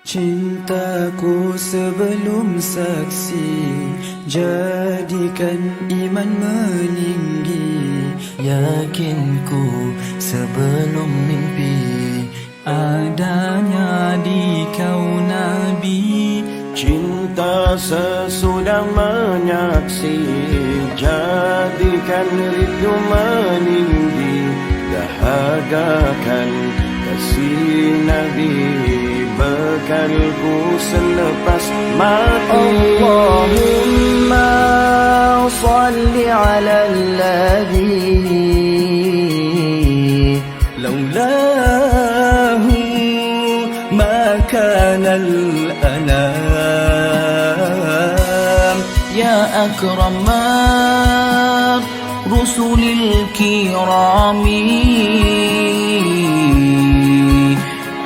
Cintaku sebelum saksi, jadikan iman meninggi. Yakinku sebelum mimpi, Adanya di kau Nabi. Cinta sesudah menyaksi, jadikan rindu meninggi. Dahagakan kasih Nabi, bekalku selepas mati. Allahumma salli ala alladhi لولاه ما كان الأنام. يا أكرم الرسل الكرام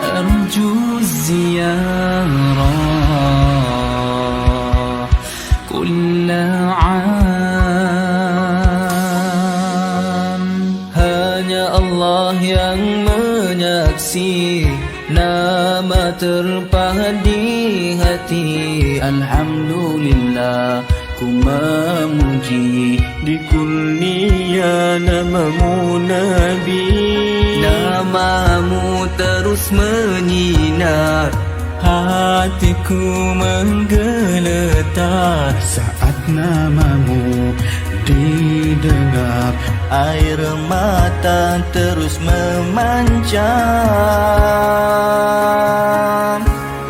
أرجو الزيارة كل عام. Hanya Allah yang menyaksi, nama terpahat di hati. Alhamdulillah, ku memuji Di kurnia namamu Nabi, namamu terus menyinar. Hatiku menggeletar saat namamu didengar. Air mata terus memancar.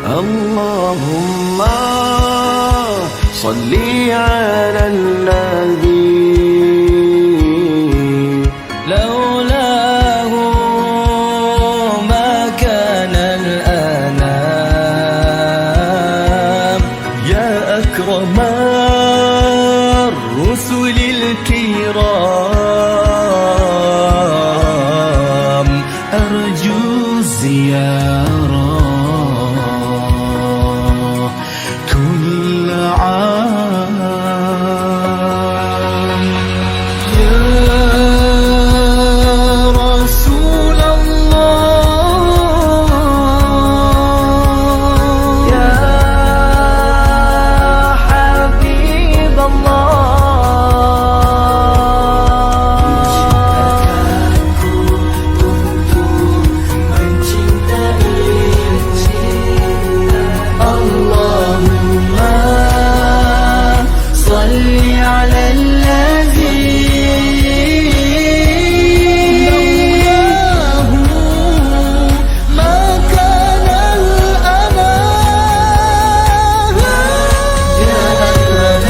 Allahumma salli ala alladhi لولاه ما كان الأنام. يا أكرم الرسل الكرام أرجو الزيارة كل عام. يا رسول الله، يا حبيب الله، اللهم صل على الذي لولاه ما كان الأمان. يا أكرم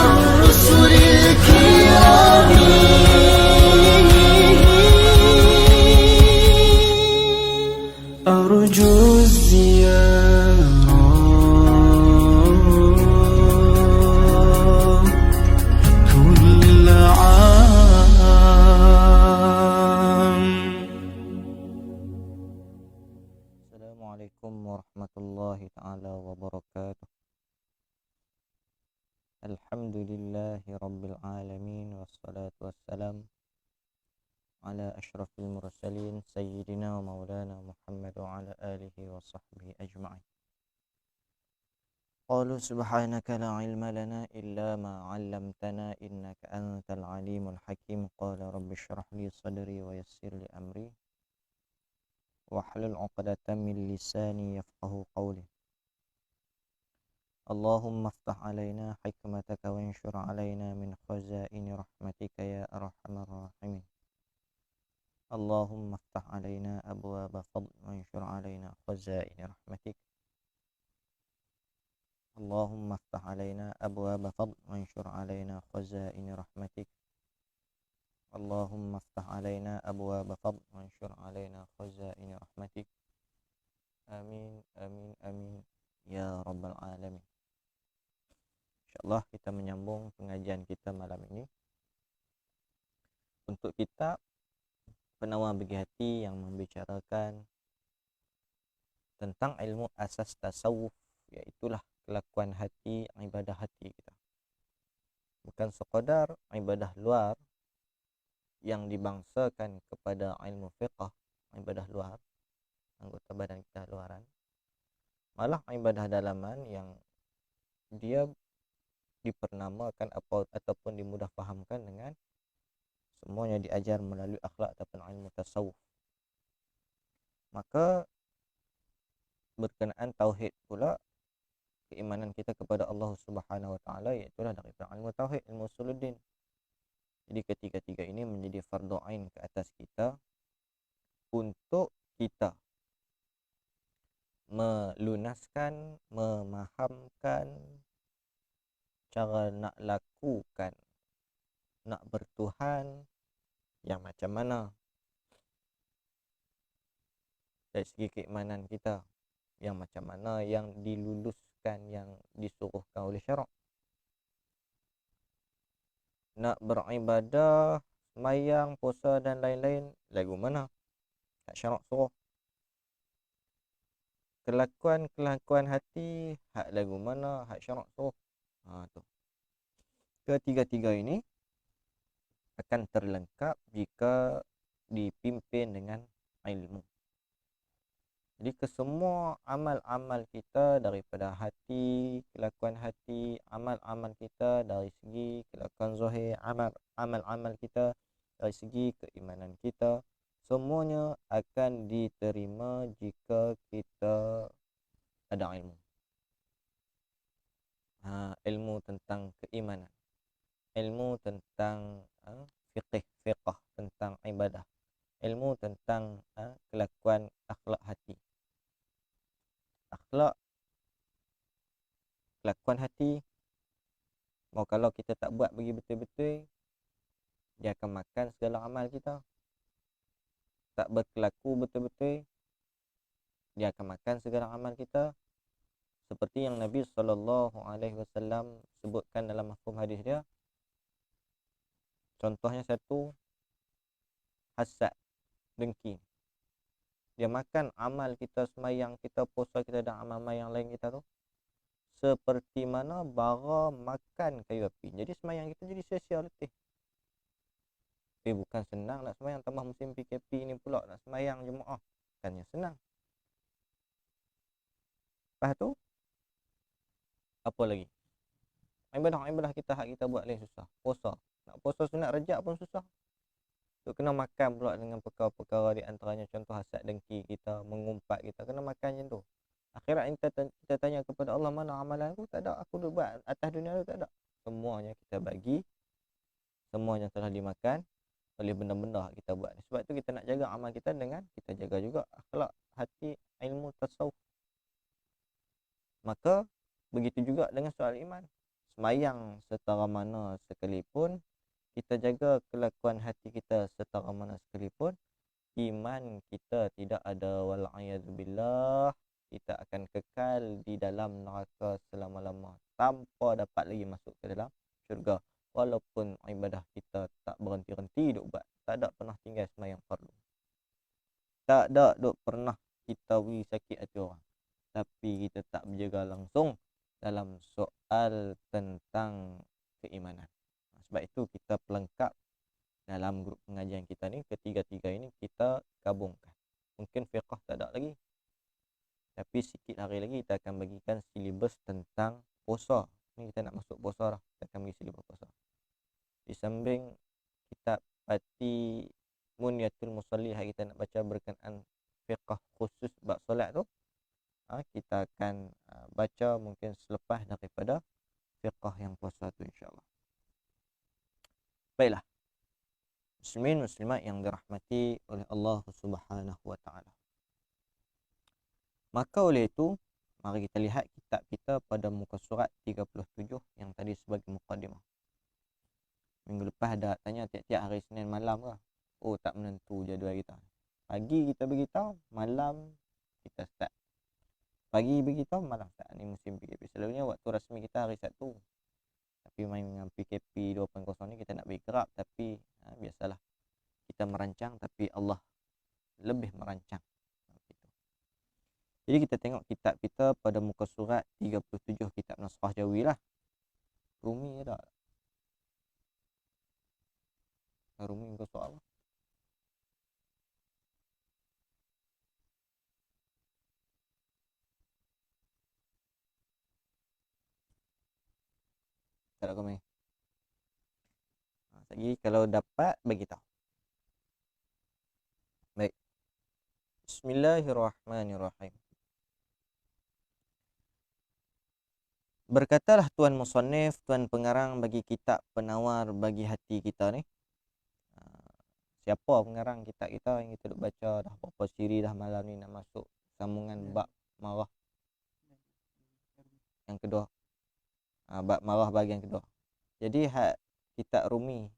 الرسل الكرام أرجو الزيارة كل عام. Assalamualaikum warahmatullahi taala wabarakatuh. Alhamdulillahi rabbil alamin, wassalatu wassalam ala asyrafil mursalin sayyidina wa maulana Muhammad wa ala alihi wa sahbihi ajma'in. Qalu subhanaka la ilma lana illa ma 'allamtana innaka antal alimul hakim. Qala rabbi shrah li sadri wa yassir li amri wahlul 'uqdatam min lisani yafqahu qawli. Allahumma aftah alaina hikmataka wa anshur alaina min khazaini rahmatika ya arhamar rahimin. Allahumma aftah alaina abwaaba fadl wa anshur alaina khazaini rahmatik. Allahumma aftah alaina abwaaba fadl wa anshur alaina khazaini rahmatik. Allahumma aftah alaina abwaaba fadl wa anshur alaina khazaini rahmatik. Amin amin amin ya rabbal alamin. Insyaallah kita menyambung pengajian kita malam ini. Untuk kita penawar bagi hati yang membicarakan tentang ilmu asas tasawuf, yaitulah kelakuan hati, ibadah hati kita. Bukan sekadar ibadah luar yang dibangsakan kepada ilmu fiqh, ibadah luar, anggota badan kita luaran, malah ibadah dalaman yang dia dipernamakan ataupun dimudah fahamkan dengan semuanya diajar melalui akhlak ataupun ilmu tasawuf. Maka berkenaan tauhid pula, keimanan kita kepada Allah Subhanahu wa taala iaitu daripada ilmu tauhid, ilmu usuluddin. Jadi ketiga-tiga ini menjadi fardu ain ke atas kita untuk kita melunaskan, memahamkan cara nak lakukan, nak bertuhan yang macam mana dari segi keimanan kita, yang macam mana yang diluluskan, yang disuruhkan oleh syarak. Nak beribadah, semayang, puasa dan lain-lain, lagu mana tak syarak suruh. Kelakuan hati, hak lagu mana, hak syarak suruh. Tu. Ketiga-tiga ini akan terlengkap jika dipimpin dengan ilmu. Jadi kesemua amal-amal kita daripada hati, kelakuan hati, amal-amal kita dari segi kelakuan zahir, amal-amal kita dari segi keimanan kita, semuanya akan diterima jika kita ada ilmu. Ilmu tentang keimanan, ilmu tentang fiqh tentang ibadah, ilmu tentang kelakuan akhlak hati. Akhlak, kelakuan hati, mau kalau kita tak buat bagi betul-betul, dia akan makan segala amal kita. Tak berkelaku betul-betul, dia akan makan segala amal kita. Seperti yang Nabi SAW sebutkan dalam mafhum hadis dia. Contohnya satu, hasad, dengki. Dia makan amal kita, semayang kita, puasa kita dan amal-amal yang lain kita tu seperti mana bara makan kayu api. Jadi semayang kita jadi sia-sia letih. Tapi bukan senang nak semayang, tambah musim PKP ni pula nak semayang jemaah. Bukannya senang. Lepas tu apa lagi? Ibadah kita, hak kita buat lain susah. Puasa, nak puasa sunat rajab pun susah. Tu kena makan pula dengan perkara-perkara di antaranya contoh hasad dengki kita, mengumpat kita, kena makan macam tu. Akhirat kita tanya kepada Allah, mana amalan aku? Tak ada, aku buat atas dunia tu tak ada. Semuanya kita bagi, semuanya telah dimakan oleh benda-benda kita buat. Sebab tu kita nak jaga amal kita dengan kita jaga juga akhlak hati, ilmu tasawuf. Maka begitu juga dengan soal iman. Semayang setara mana sekalipun, kita jaga kelakuan hati kita setara mana sekalipun, iman kita tidak ada, wal'iyadzubillah, kita akan kekal di dalam neraka selama-lama tanpa dapat lagi masuk ke dalam syurga. Walaupun ibadah kita tak berhenti-henti duk buat, tak ada pernah tinggal semayang fardu, tak ada duk pernah kita sakit hati orang, tapi kita tak berjaga langsung dalam soal tentang keimanan. Sebab itu kita pelengkap dalam grup pengajian kita ni, ketiga-tiga ini kita gabungkan. Mungkin fiqh tak ada lagi, tapi sikit hari lagi kita akan bagikan silibus tentang puasa. Ni kita nak masuk puasa dah, kita akan bagi silibus puasa. Di samping kitab Pati Munyatul Musalli yang kita nak baca berkenaan fiqh khusus bab solat tu, kita akan baca mungkin selepas daripada fiqh yang puasa tu, insyaAllah. Baiklah, muslimin muslimat yang dirahmati oleh Allah Subhanahu wa taala. Maka oleh itu, mari kita lihat kitab kita pada muka surat 37 yang tadi sebagai mukadimah. Minggu lepas ada tanya tiap-tiap hari Senin malam ke? Oh, tak menentu jadual kita. Pagi kita beritahu, malam kita start. Pagi beritahu, malam start. Ni musim PKP. Selalunya waktu rasmi kita hari Sabtu. Tapi main dengan PKP 2.0 ni kita nak bergerak, tapi biasalah. Kita merancang tapi Allah lebih merancang. Jadi kita tengok kitab kita pada muka surat 37, kitab Naskah Jawi lah. Rumi ada. Rumi muka surat apa? Tak ada komen. Lagi kalau dapat bagi tahu. Baik. Bismillahirrahmanirrahim. Berkatalah Tuan Musannif, Tuan Pengarang bagi kitab penawar bagi hati kita ni. Siapa pengarang kitab kita yang kita duk baca dah berapa siri dah malam ni nak masuk sambungan bab marah yang kedua. Bab marah bahagian kedua. Jadi kitab Rumi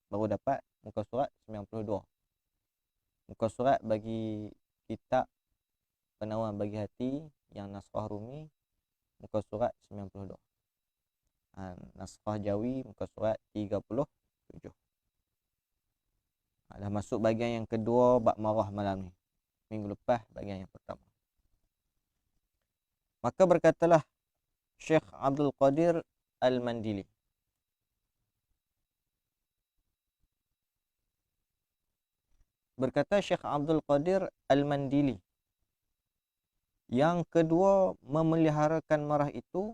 baru dapat muka surat 92. Muka surat bagi kitab penawar bagi hati yang naskah Rumi muka surat 92. Naskah Jawi muka surat 37. Dah masuk bahagian yang kedua bab marah malam ni. Minggu lepas bahagian yang pertama. Maka berkatalah Syekh Abdul Qadir Al-Mandili. Berkata Syekh Abdul Qadir Al-Mandili, yang kedua memeliharakan marah itu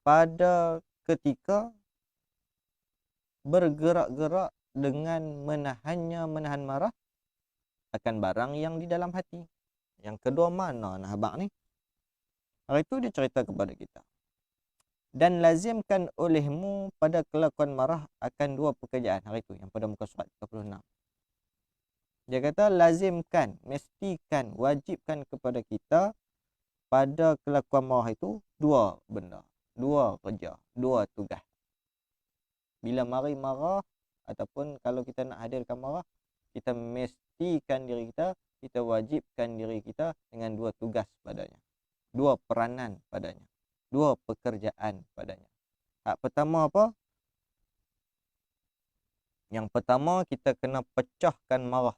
pada ketika bergerak-gerak dengan menahan marah akan barang yang di dalam hati. Yang kedua mana nah abang ni? Hari itu dia cerita kepada kita. Dan lazimkan olehmu pada kelakuan marah akan dua pekerjaan. Hari itu yang pada muka surat 36. Dia kata lazimkan, mestikan, wajibkan kepada kita pada kelakuan marah itu dua benda, dua kerja, dua tugas. Bila mari marah ataupun kalau kita nak hadirkan marah, kita mestikan diri kita, kita wajibkan diri kita dengan dua tugas padanya. Dua peranan padanya. Dua pekerjaan padanya. Hak pertama apa? Yang pertama kita kena pecahkan marah.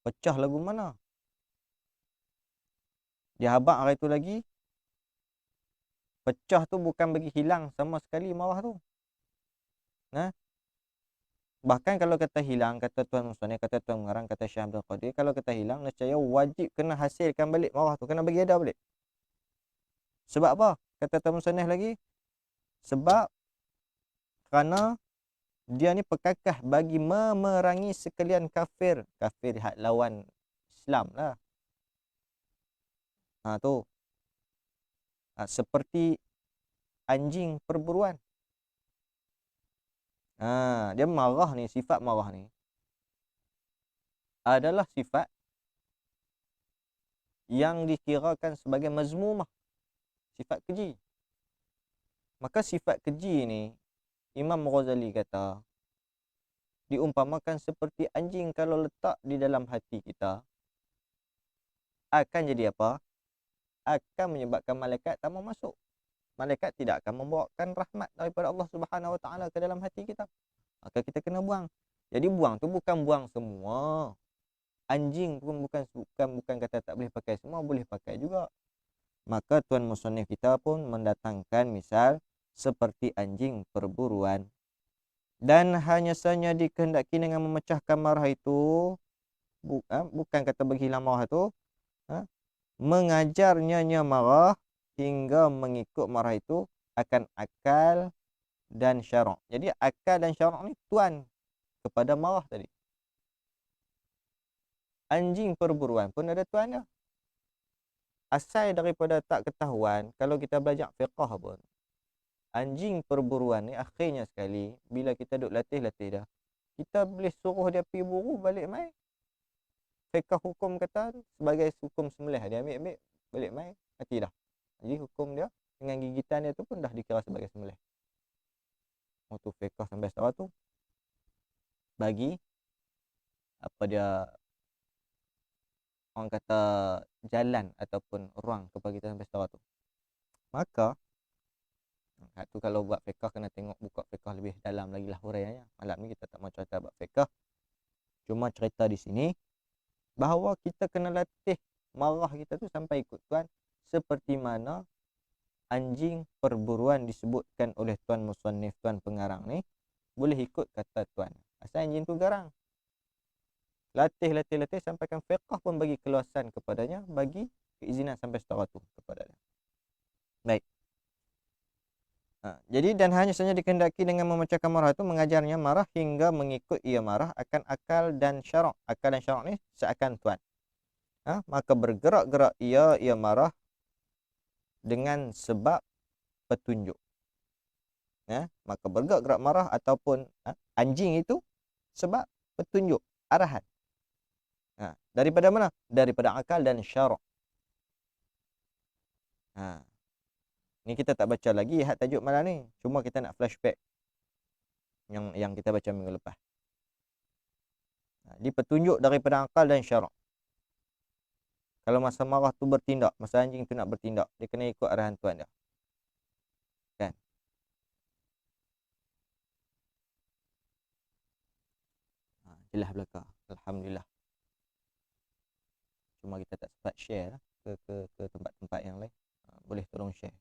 Pecah lagu mana? Dia habaq hari tu lagi. Pecah tu bukan bagi hilang sama sekali marah tu. Nah. Bahkan kalau kata hilang, kata Tuan Musannif, kata Tuan Pengarang, kata Syekh Abdul Qadir, kalau kata hilang, nescaya wajib kena hasilkan balik marah tu, kena bagi ada balik. Sebab apa? Kata Tuan Musannif lagi, sebab kerana dia ni pekakah bagi memerangi sekalian kafir. Kafir hak lawan Islam lah. Tu. Seperti anjing perburuan. Dia marah ni, sifat marah ni adalah sifat yang dikirakan sebagai mazmumah. Sifat keji. Maka sifat keji ni Imam Ghazali kata diumpamakan seperti anjing kalau letak di dalam hati kita akan jadi apa? Akan menyebabkan malaikat tak mau masuk. Malaikat tidak akan membawakan rahmat daripada Allah Subhanahu Wa Taala ke dalam hati kita. Maka kita kena buang. Jadi buang tu bukan buang semua. Anjing pun bukan kata tak boleh pakai semua, boleh pakai juga. Maka Tuan Musannif kita pun mendatangkan misal seperti anjing perburuan. Dan hanya saja dikehendaki dengan memecahkan marah itu, bukan kata berhilang marah itu, mengajarnya marah hingga mengikut marah itu akan akal dan syarak. Jadi akal dan syarak ni tuan kepada marah tadi. Anjing perburuan pun ada tuan dia. Asal daripada tak ketahuan, kalau kita belajar fiqah pun, anjing perburuan ni akhirnya sekali bila kita duk latih-latih dah, kita boleh suruh dia pergi buru balik mai. Fiqah hukum kata sebagai hukum sembelih, dia ambil balik mai mati dah. Jadi hukum dia dengan gigitan dia tu pun dah dikira sebagai sembelih. Tu fiqah sampai setara tu bagi apa dia orang kata jalan ataupun ruang kepada kita sampai setara tu. Maka tu kalau buat fiqah kena tengok buka fiqah lebih dalam lagi lah huraiannya. Malam ni kita tak mau cerita buat fiqah. Cuma cerita di sini bahawa kita kena latih marah kita tu sampai ikut tuan, seperti mana anjing perburuan disebutkan oleh Tuan Musannif, Tuan Pengarang ni boleh ikut kata tuan. Asal anjing tu garang. Latih sampaikan fiqah pun bagi keluasan kepadanya, bagi keizinan sampai setara tu kepada dia. Baik. Jadi dan hanya saja dikehendaki dengan memecahkan marah itu mengajarnya marah hingga mengikut ia marah akan akal dan syarak. Akal dan syarak ni seakan tuan. Maka bergerak-gerak ia marah dengan sebab petunjuk. Maka bergerak-gerak marah ataupun anjing itu sebab petunjuk, arahan. Daripada mana? Daripada akal dan syarak. Ni kita tak baca lagi had tajuk malam ni. Cuma kita nak flashback yang kita baca minggu lepas. Dia petunjuk daripada akal dan syarak. Kalau masa marah tu bertindak, masa anjing tu nak bertindak, dia kena ikut arahan tuan dia. Kan? Jelas belaka. Alhamdulillah. Cuma kita tak sempat share lah ke tempat-tempat yang lain. Boleh tolong share.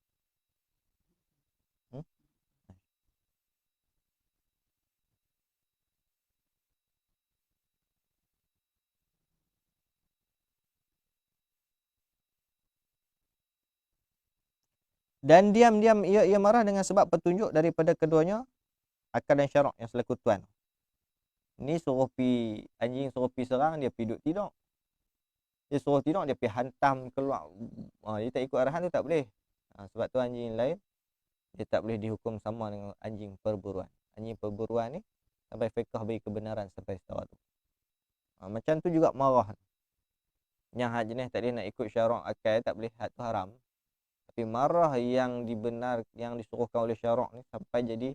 Dan diam-diam ia marah dengan sebab petunjuk daripada keduanya akal dan syarak yang selaku tuan. Ni suruh anjing suruh serang, dia pergi duduk tidur. Dia suruh tidur, dia pergi hantam keluar. Dia tak ikut arahan tu tak boleh. Sebab tu anjing lain dia tak boleh dihukum sama dengan anjing perburuan. Anjing perburuan ni sampai fiqh bagi kebenaran sampai setara tu. Macam tu juga marah. Yang hak jenis tak boleh nak ikut syarak akal tak boleh, hak tu haram. Tapi marah yang disuruhkan oleh syarak ni sampai jadi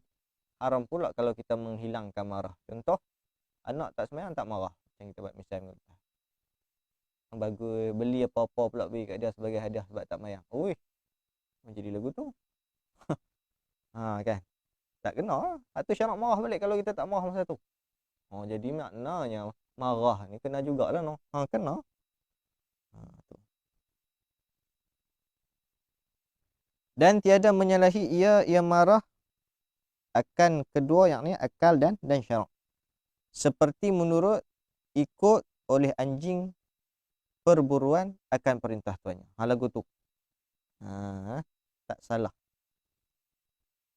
haram pula kalau kita menghilangkan marah. Contoh, anak tak sembahyang tak marah. Macam kita buat misal bagus beli apa-apa pula bagi kat dia sebagai hadiah sebab tak sembahyang. Oi. Jadi lagu tu. Kan. Tak kena. Atau syarak marah balik kalau kita tak marah masa tu. Jadi maknanya marah ni kena jugalah no. Kena. Tu. Dan tiada menyalahi ia marah akan kedua yakni akal dan syarak. Seperti menurut ikut oleh anjing perburuan akan perintah tuannya. Lagu tu. Tak salah.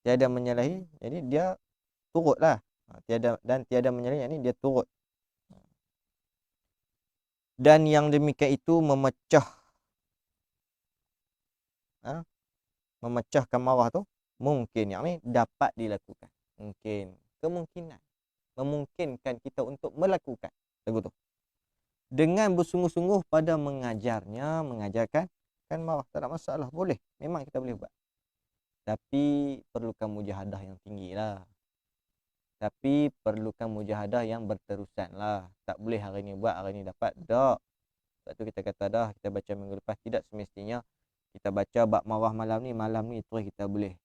Tiada menyalahi, jadi dia turutlah. Tiada menyalahi, yakni dia turut. Dan yang demikian itu memecahkan marah tu mungkin yakni dapat dilakukan. Kemungkinan memungkinkan kita untuk melakukan lagu tu. Dengan bersungguh-sungguh pada mengajarkan kan marah tak ada masalah, boleh. Memang kita boleh buat. Tapi perlukan mujahadah yang tinggilah. Tapi perlukan mujahadah yang berterusan lah. Tak boleh hari ni buat, hari ni dapat. Tak. Sebab tu kita kata dah, kita baca minggu lepas, tidak semestinya kita baca bab marah malam ni terus kita boleh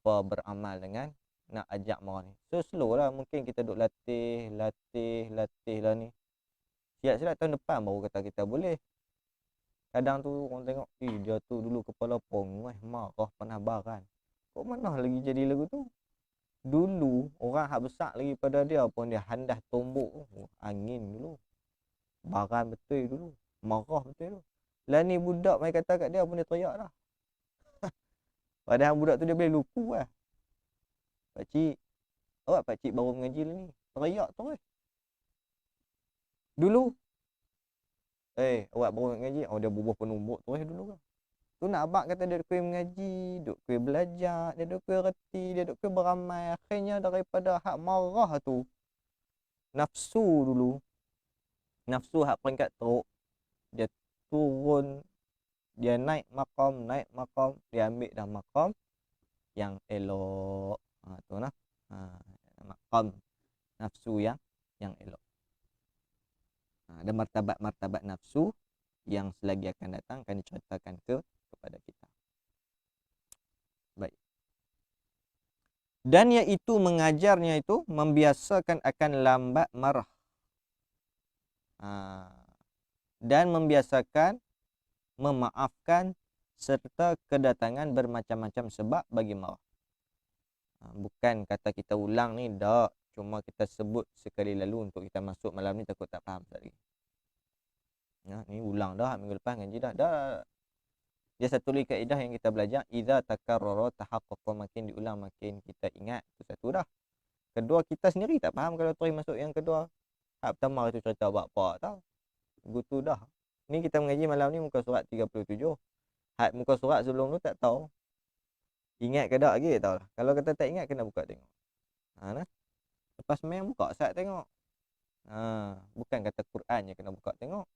beramal dengan nak ajak marah ni. So slow lah, mungkin kita duk latih lah ni. Siap-siap tahun depan baru kata kita boleh. Kadang tu orang tengok, dia tu dulu kepala pong, marah pernah baran. Kok mana lagi jadi lagu tu? Dulu orang hak besar lagi pada dia pun dia handas tombok, angin dulu. Baran betul dulu, marah betul dulu. Lah ni budak mai kata kat dia pun dia teriak dah. Padahal budak tu dia boleh luku lah. Pakcik, awak pakcik baru mengaji lah ni. Teriak terus. Dulu, awak baru mengaji, dia bubuh penumbuk terus dulu kan. Tu nak abang kata dia duk mengaji, duk belajar, dia duk reti, dia duk beramal. Akhirnya daripada hak marah tu, nafsu dulu, nafsu hak peringkat teruk, dia turun, dia naik makam, dia ambil dah makam yang elok. Tu nah. Makam nafsu yang elok. Ada martabat nafsu yang selagi akan datang akan diceritakan kepada kita. Baik. Dan iaitu mengajarnya itu membiasakan akan lambat marah. Dan membiasakan memaafkan serta kedatangan bermacam-macam sebab bagi marah. Bukan kata kita ulang ni, tak. Cuma kita sebut sekali lalu untuk kita masuk malam ni takut tak faham lagi. Ni ulang dah, minggu lepas ngaji dah. Dia satu lagi kaedah yang kita belajar, idza takarrara tahaqqaqa, makin diulang makin kita ingat. Itu satu dah. Kedua, kita sendiri tak faham kalau terus masuk yang kedua. Hak pertama itu cerita buat apa tau. Gitu dah. Ni kita mengaji malam ni muka surat 37. Hak muka surat sebelum tu tak tahu. Ingat ke tak lagi tahu lah. Kalau kata tak ingat kena buka tengok. Nah. Lepas main buka sat tengok. Bukan kata Quran je kena buka tengok.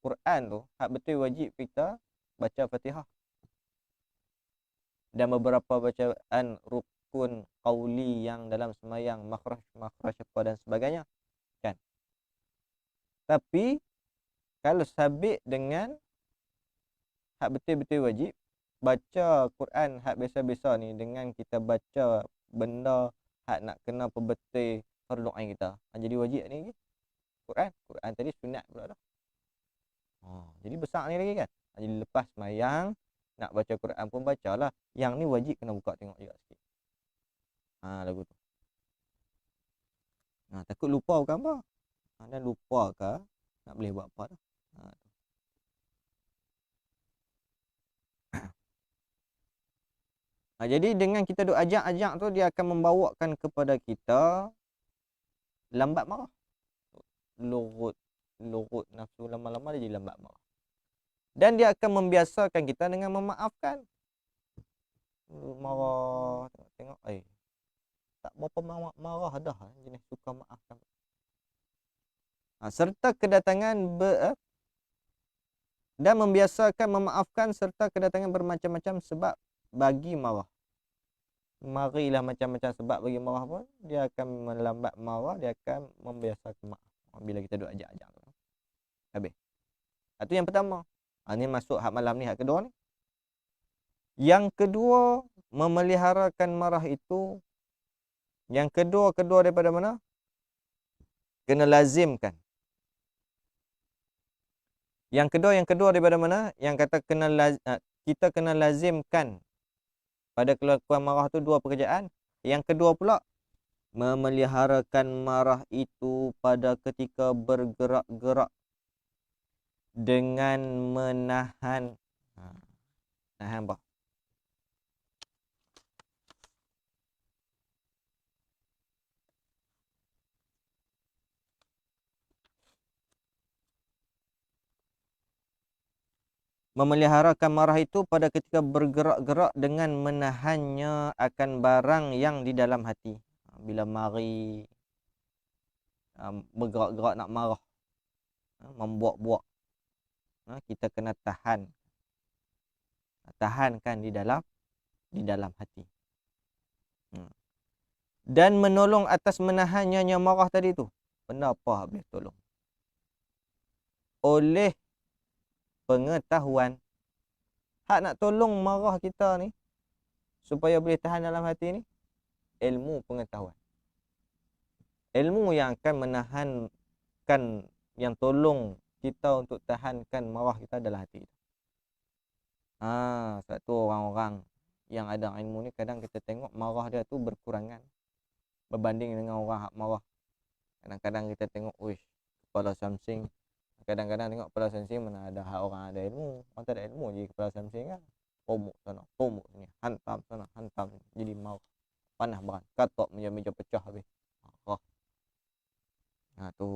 Quran tu hak betul wajib kita baca Fatihah. Dan beberapa bacaan rukun qauli yang dalam semayang, makhraj apa dan sebagainya. Kan? Tapi kalau sabit dengan hak betul-betul wajib, baca Quran hak biasa-biasa ni dengan kita baca benda hak nak kena perbetul fardu ain kita. Jadi wajib ni Quran. Quran tadi sunat pula dah. Jadi besar ni lagi kan. Jadi lepas semayang nak baca Quran pun bacalah. Yang ni wajib kena buka tengok juga sikit. Lagu tu. Takut lupa bukan apa. Dan lupa ke nak boleh buat apa dah. Jadi dengan kita duk ajak-ajak tu, dia akan membawakan kepada kita lambat marah. Lurut nafsu, lama-lama dia jadi lambat marah. Dan dia akan membiasakan kita dengan memaafkan. Marah, tengok tak berapa marah dah, jenis suka maafkan. Serta kedatangan dan membiasakan memaafkan serta kedatangan bermacam-macam sebab bagi marah. Marilah macam-macam sebab bagi marah pun, dia akan melambat marah, dia akan membiasakan maaf. Bila kita duk ajak-ajak tu. Habis. Itu yang pertama. Ini masuk hak malam ni, hak kedua ni. Yang kedua, memeliharakan marah itu. Yang kedua daripada mana? Kena lazimkan. Yang kedua daripada mana? Yang kata kita kena lazimkan pada kelakuan marah tu dua pekerjaan. Yang kedua pula, memeliharakan marah itu pada ketika bergerak-gerak dengan menahan. Nahan apa? Memeliharakan marah itu pada ketika bergerak-gerak dengan menahannya akan barang yang di dalam hati. Bila mari bergerak-gerak nak marah, membuak-buak, kita kena tahankan di dalam hati. Dan menolong atas menahannya marah tadi tu. Benda apa habis tolong? Oleh pengetahuan. Hak nak tolong marah kita ni supaya boleh tahan dalam hati ni, ilmu pengetahuan. Ilmu yang akan menahankan, yang tolong kita untuk tahankan marah kita adalah hati kita. Sebab tu orang-orang yang ada ilmu ni kadang kita tengok marah dia tu berkurangan berbanding dengan orang hak marah. Kadang-kadang kita tengok, kepala samsing. Kadang-kadang tengok kepala samsing mana ada hak orang ada ilmu. Orang tak ada ilmu je kepala samsing kan. Pomuk sana, pomuk sini, hantam sana, hantam sini. Jadi marah. Panah beran. Katok meja pecah habis. Tu.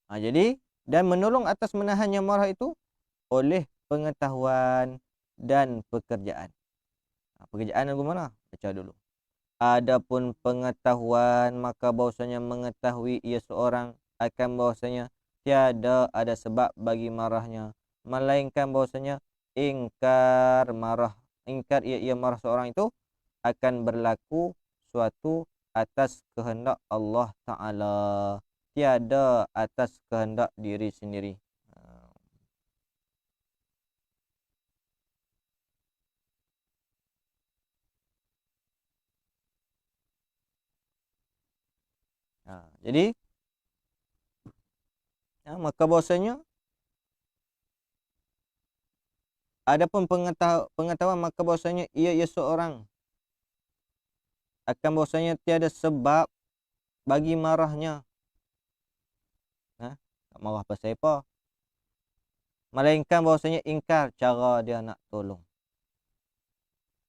Jadi, dan menolong atas menahannya marah itu oleh pengetahuan dan pekerjaan. Pekerjaan lagu mana? Baca dulu. Adapun pengetahuan, maka bahwasanya mengetahui ia seorang akan bahwasanya tiada ada sebab bagi marahnya, melainkan bahwasanya ingkar ia marah seorang itu akan berlaku suatu atas kehendak Allah Ta'ala, tiada atas kehendak diri sendiri. Jadi maka bahwasanya adapun pengetahuan, maka bahwasanya ia seorang akan bahwasanya tiada sebab bagi marahnya. Tak marah pasal apa? Melainkan bahwasanya ingkar cara dia nak tolong.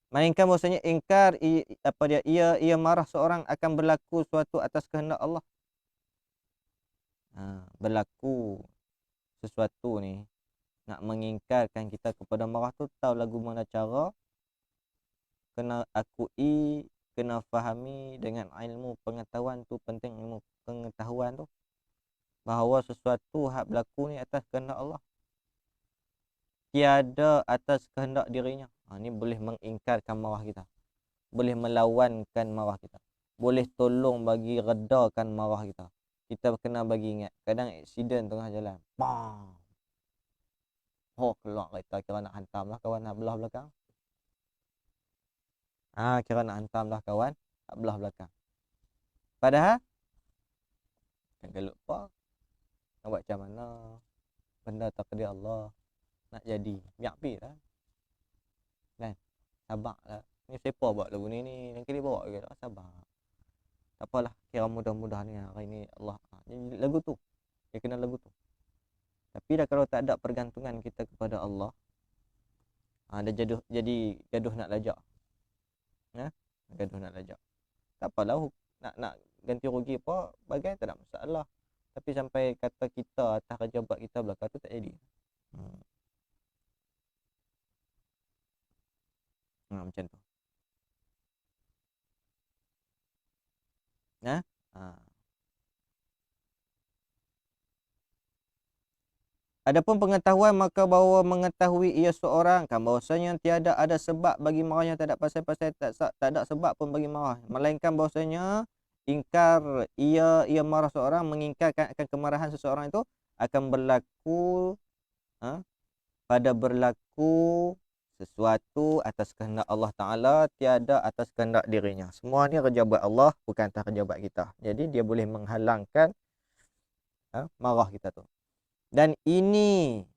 Melainkan bahwasanya ingkar ia marah seorang akan berlaku suatu atas kehendak Allah. Berlaku sesuatu ni nak mengingkarkan kita kepada marah tu, tahu lagu mana cara, kena akui, kena fahami dengan ilmu pengetahuan tu, penting ilmu pengetahuan tu, bahawa sesuatu hak berlaku ni atas kehendak Allah, tiada atas kehendak dirinya. Ni boleh mengingkarkan marah kita, boleh melawankan marah kita, boleh tolong bagi redakan marah kita. Kita kena bagi ingat, kadang aksiden tengah jalan, bang, keluar kereta, kira nak hantam lah kawan nak belah belakang. Kira nak hantam lah kawan nak belah belakang. Padahal kan kalau apa nak buat macam mana, benda takdir Allah nak jadi, biar pi lah kan, sabar lah. Ni siapa buat lagu ni yang kali bawa ke tak, sabar, tak apalah, kira mudah-mudahan ni hari ni Allah lagu tu, dia kena lagu tu. Tapi dah kalau tak ada pergantungan kita kepada Allah, dia gaduh nak lajak. Gaduh nak lajak. Tak apalah, nak ganti rugi apa bagai tak ada masalah. Tapi sampai kata kita atas kerja buat kita belakang tu tak jadi. Macam tu. Adapun pengetahuan, maka bahawa mengetahui ia seorang kan bahwasanya tiada ada sebab bagi marahnya, tak ada pasal-pasal, tak ada sebab pun bagi marah, melainkan bahwasanya ingkar ia marah seorang, mengingkarkan akan kemarahan seseorang itu akan berlaku pada berlaku sesuatu atas kehendak Allah Ta'ala, tiada atas kehendak dirinya. Semua ni kerja buat Allah, bukan atas kerja buat kita. Jadi dia boleh menghalangkan marah kita tu. Dan ini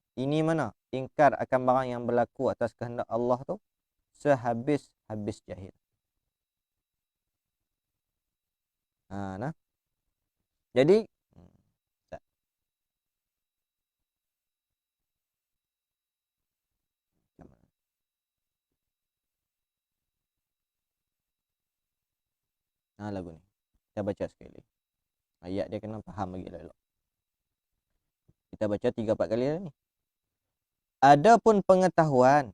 mana? Ingkar akan barang yang berlaku atas kehendak Allah tu sehabis-habis jahil. Jadi lagu ni kita baca sekali. Ayat dia kena faham lagi elok. Kita baca 3-4 kali dah ni. Adapun pengetahuan,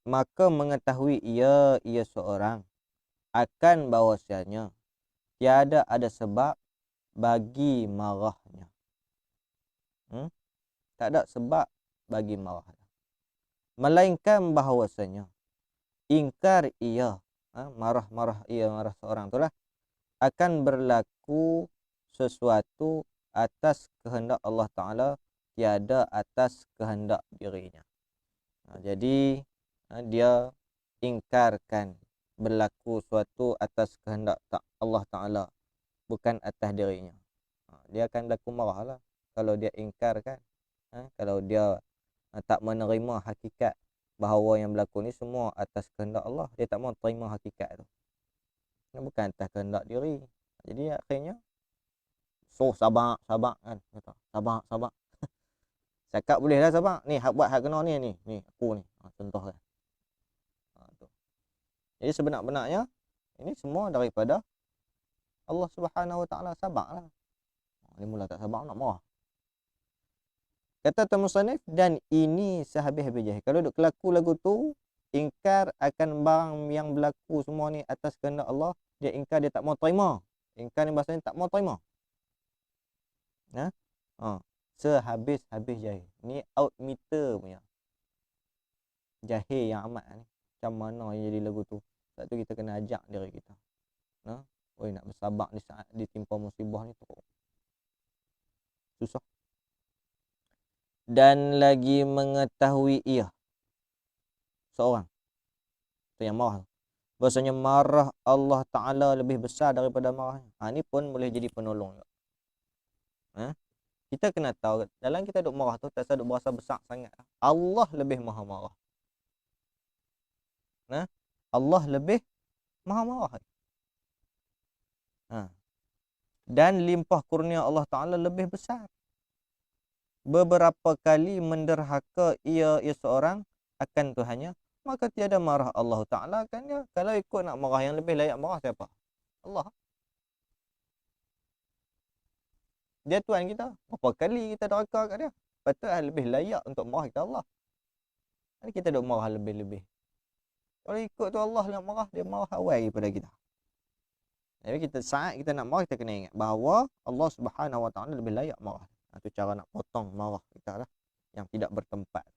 maka mengetahui ia seorang akan bahwasanya tiada ada sebab bagi marahnya. Tak ada sebab bagi marahnya. Melainkan bahwasanya ingkar ia, marah seorang itulah akan berlaku sesuatu atas kehendak Allah Ta'ala, tiada atas kehendak dirinya. Jadi dia ingkarkan berlaku suatu atas kehendak Allah Ta'ala, bukan atas dirinya. Dia akan berlaku marah lah kalau dia ingkarkan. Kalau dia tak menerima hakikat bahawa yang berlaku ni semua atas kehendak Allah, dia tak mau terima hakikat tu, bukan atas kehendak diri. Jadi akhirnya sabar kan, kata sabar. Cakap boleh lah sabar. Ni hak buat hak kena ni aku ni. Contoh kan. Tu. Jadi sebenar-benarnya ini semua daripada Allah Subhanahu Wa Taala. Sabarlah. Ni mula tak sabar nak marah. Kata Musannif, dan ini sehabis-habis jahil. Kalau duk kelaku lagu tu, ingkar akan barang yang berlaku semua ni atas kehendak Allah, dia ingkar, dia tak mau terima. Ingkar ni bahasanya tak mau terima. Sehabis-habis jahil. Ni out meter punya jahil yang amat ni. Macam mana yang jadi lagu tu. Sebab tu kita kena ajak diri kita. Nak bersabar di saat ditimpa musibah ni tu susah. Dan lagi mengetahui ia seorang tu yang marah, bahasanya marah Allah Ta'ala lebih besar daripada marahnya. Ni pun boleh jadi penolong juga. Kita kena tahu dalam kita duk marah tu tak usah duk berasa besar sangat. Allah lebih maha marah. Allah lebih maha marah. Dan limpah kurnia Allah Ta'ala lebih besar. Beberapa kali menderhaka ia seorang akan Tuhannya, maka tiada marah Allah Ta'ala akannya. Kalau ikut nak marah, yang lebih layak marah siapa? Allah. Dia Tuhan kita. Berapa kali kita derhaka kat dia? Patut lebih layak untuk marah kita Allah. Jadi kita duk marah lebih-lebih. Kalau ikut tu Allah nak marah, dia marah awal daripada kita. Jadi saat kita nak marah, kita kena ingat bahawa Allah Subhanahu Wa Ta'ala lebih layak marah. Itu cara nak potong marah kita lah, yang tidak bertempat.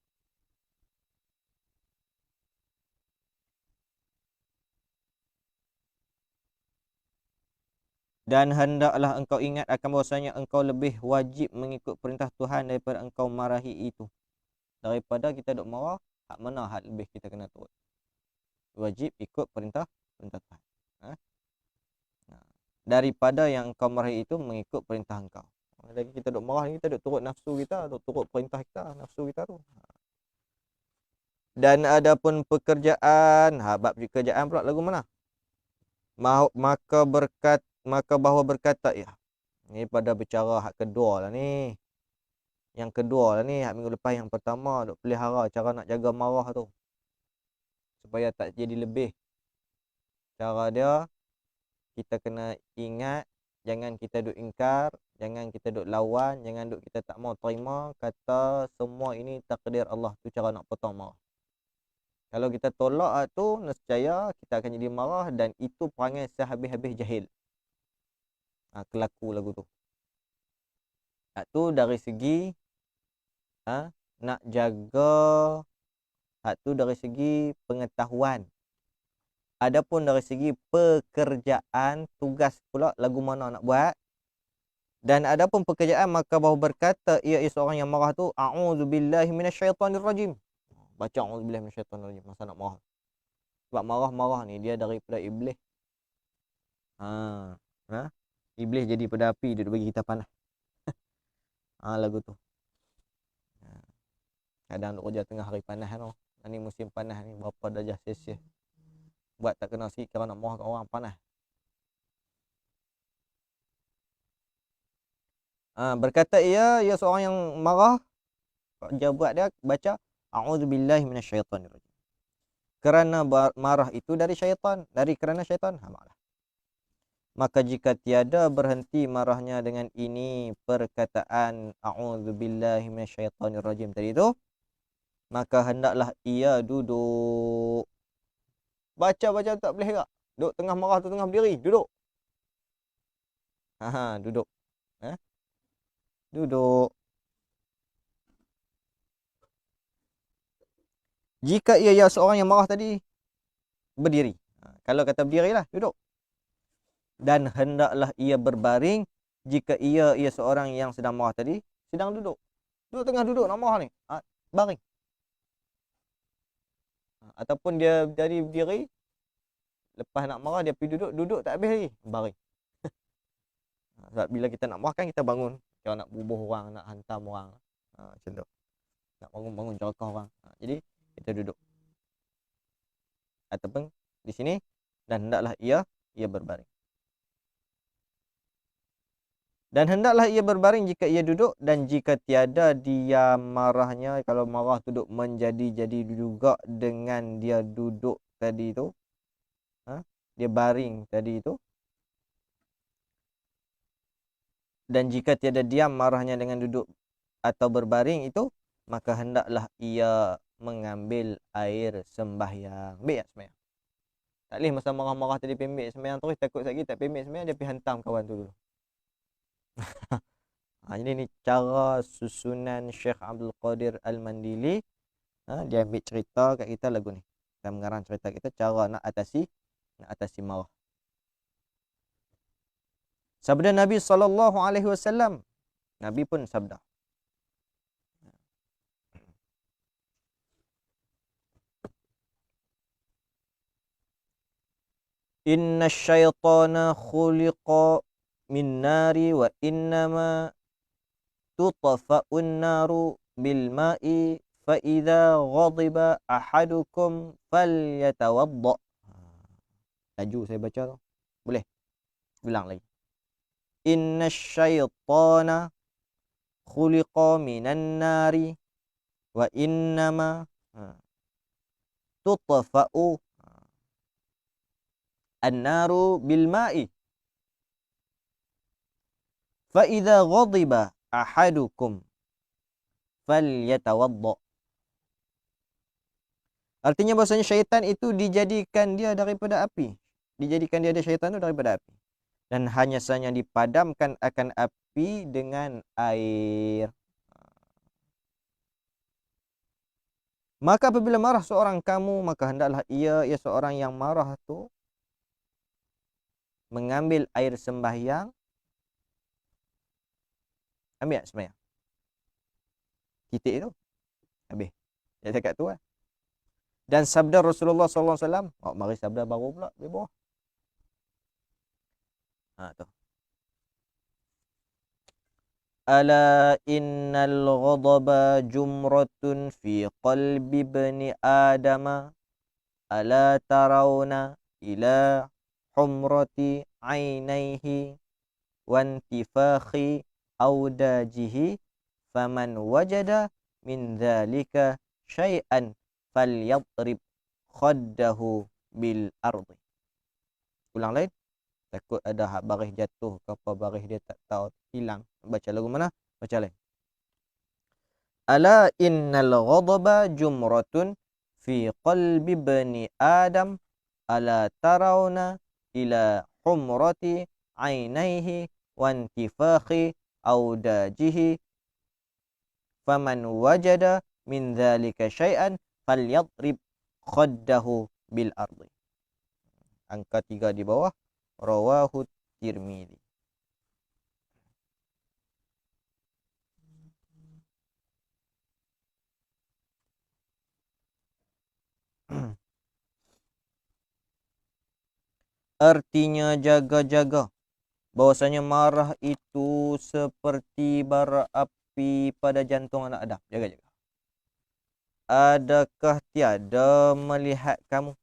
Dan hendaklah engkau ingat akan bahwasanya engkau lebih wajib mengikut perintah Tuhan daripada engkau marahi itu. Daripada kita duk marah, hak mana hak lebih kita kena turut. Wajib ikut perintah Tuhan. Daripada yang engkau marahi itu mengikut perintah engkau. Lagi kita duk marah, kita duk turut nafsu kita, duk turut perintah kita, nafsu kita tu. Dan adapun pekerjaan, bab pekerjaan pula lagu mana? Maka bahawa berkata, ya. Ni pada bicara hak kedua lah ni. Yang kedua lah ni, hak minggu lepas yang pertama duk pelihara cara nak jaga marah tu. Supaya tak jadi lebih. Cara dia, kita kena ingat, jangan kita duk ingkar, jangan kita duk lawan, jangan duk kita tak mau terima, kata semua ini takdir Allah. Tu cara nak potong marah. Kalau kita tolak tu, nescaya kita akan jadi marah, dan itu perangai sehabis-habis jahil. Kelaku lagu tu. Tu dari segi nak jaga, tu dari segi pengetahuan. Adapun dari segi pekerjaan, tugas pula lagu mana nak buat. Dan adapun pekerjaan, maka bahawa berkata ia seorang yang marah tu, a'udzubillahi minasyaitonirrajim. Baca a'udzubillahi minasyaitonirrajim masa nak marah. Sebab marah-marah ni dia daripada iblis. Iblis jadi pada api, dia bagi kita panas. Lagu tu. Kadang duk kerja tengah hari panas tu. Ni musim panas ni, berapa darjah Celsius. Buat tak kena sikit kalau nak marah kat orang panas. Berkata ia seorang yang marah, dia buat dia baca a'udzubillahi minasyaitonirrajim. Kerana marah itu dari syaitan, kerana syaitan, marah. Maka jika tiada berhenti marahnya dengan ini perkataan a'udzubillahi minasyaitonirrajim tadi itu, maka hendaklah ia duduk. Baca tak boleh gerak. Duduk tengah marah tu, tengah berdiri, duduk. Duduk. Duduk. Jika ia seorang yang marah tadi, berdiri. Kalau kata berdirilah, duduk. Dan hendaklah ia berbaring jika ia seorang yang sedang marah tadi, sedang duduk. Duduk tengah duduk nak marah ni, baring. Ataupun dia dari berdiri, lepas nak marah dia pergi duduk tak habis lagi, baring. Sebab bila kita nak marah kan kita bangun. Kalau nak bubuh orang, nak hantam orang, macam tu. Nak bangun-bangun jerakah orang. Jadi kita duduk. Ataupun di sini, dan hendaklah ia berbaring. Dan hendaklah ia berbaring jika ia duduk, dan jika tiada dia marahnya, kalau marah duduk menjadi-jadi juga dengan dia duduk tadi tu, dia baring tadi tu. Dan jika tiada diam marahnya dengan duduk atau berbaring itu, maka hendaklah ia mengambil air sembahyang. Ambil sembahyang. Tak boleh masa marah-marah tadi pembik sembahyang terus, takut lagi tak pembik sembahyang, dia pergi hantam kawan tu dulu. Jadi ni cara susunan Syekh Abdul Qadir Al-Mandili. Dia ambil cerita kat kita lagu ni. Kita mengarang cerita kita cara nak atasi marah. Sabda Nabi SAW. Nabi pun sabda. Inna syaitana khuliqa min nari wa innama tutafa'un naru bil ma'i fa idza ghadiba ahadukum falyatawadda. Laju saya baca tu. Boleh? Ulang lagi. inna syaitana khuliqa minan nari wa innama tutfa'u an-naru bil ma'i fa idza ghadiba ahadukum falyatawadda. Artinya bahasanya syaitan itu dijadikan dia daripada api. Dijadikan dia ada syaitan itu daripada api. Dan hanya saja dipadamkan akan api dengan air. Maka apabila marah seorang kamu, maka hendaklah ia seorang yang marah tu mengambil air sembahyang. Ambil sembahyang. Titik itu. Habis. Dia cakap tu lah. Dan sabda Rasulullah SAW. Mari sabda baru pula di bawah. Tu. Ala innal ghadaba jumratun fi qalbi bani adama. Ala tarawna ila humrati ainaihi wantifakhi audajihi faman wajada min dhalika syai'an falyadrib khaddahu bil ardi. Ulang lain. Takut ada hak baris jatuh ke apa baris dia tak tahu hilang. Baca lagu mana? Baca lain. Ala innal ghadaba jumratun fi qalbi bani adam ala tarawna ila humrati ainaihi wantifakhi audajihi faman wajada min dhalika syai'an falyadrib khaddahu bil ardi. Angka 3 di bawah. Rawahu Tirmidzi. Artinya jaga-jaga. Bahwasanya marah itu seperti bara api pada jantung anak Adam. Jaga-jaga. Adakah tiada melihat kamu?